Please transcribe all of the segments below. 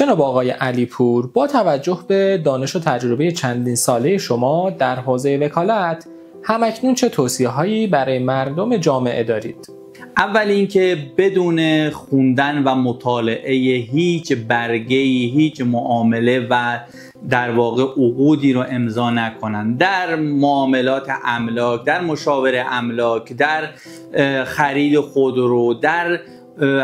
جناب آقای علیپور، با توجه به دانش و تجربه چندین ساله شما در حوزه وکالت، همکنون چه توصیه‌هایی برای مردم جامعه دارید؟ اول اینکه بدون خوندن و مطالعه هیچ برگه‌ای، هیچ معامله و در واقع عقودی رو امضا نکنن. در معاملات املاک، در مشاوره املاک، در خرید خودرو، در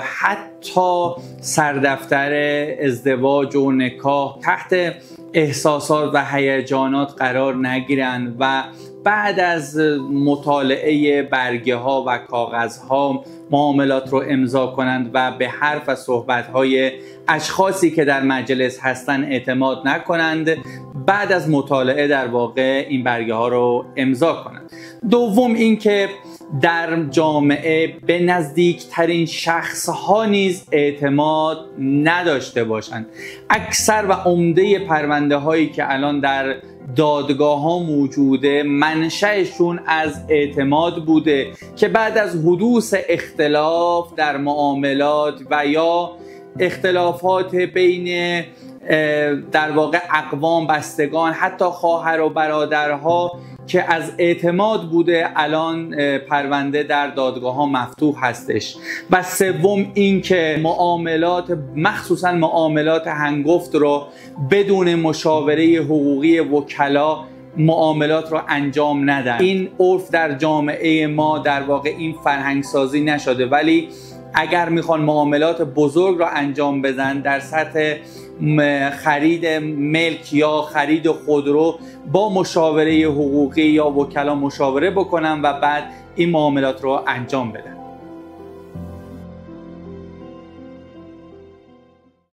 حتی سردفتر ازدواج و نکاح تحت احساسات و هیجانات قرار نگیرند و بعد از مطالعه برگه ها و کاغذ ها معاملات رو امضا کنند و به حرف و صحبت های اشخاصی که در مجلس هستند اعتماد نکنند. بعد از مطالعه در واقع این برگه ها رو امضا کنند. دوم اینکه در جامعه به نزدیکترین شخص ها نیز اعتماد نداشته باشند. اکثر و عمده پرونده هایی که الان در دادگاه ها موجوده منشأشون از اعتماد بوده که بعد از حدوث اختلاف در معاملات و یا اختلافات بین در واقع اقوام، بستگان، حتی خواهر و برادرها که از اعتماد بوده الان پرونده در دادگاه ها مفتوح هستش. و سوم این که معاملات، مخصوصا معاملات هنگفت رو بدون مشاوره حقوقی وکلا معاملات رو انجام ندن. این عرف در جامعه ما در واقع این فرهنگ سازی نشده، ولی اگر میخوان معاملات بزرگ رو انجام بدن در سطح خرید ملک یا خرید خودرو با مشاوره حقوقی یا وکلا مشاوره بکنن و بعد این معاملات رو انجام بدن.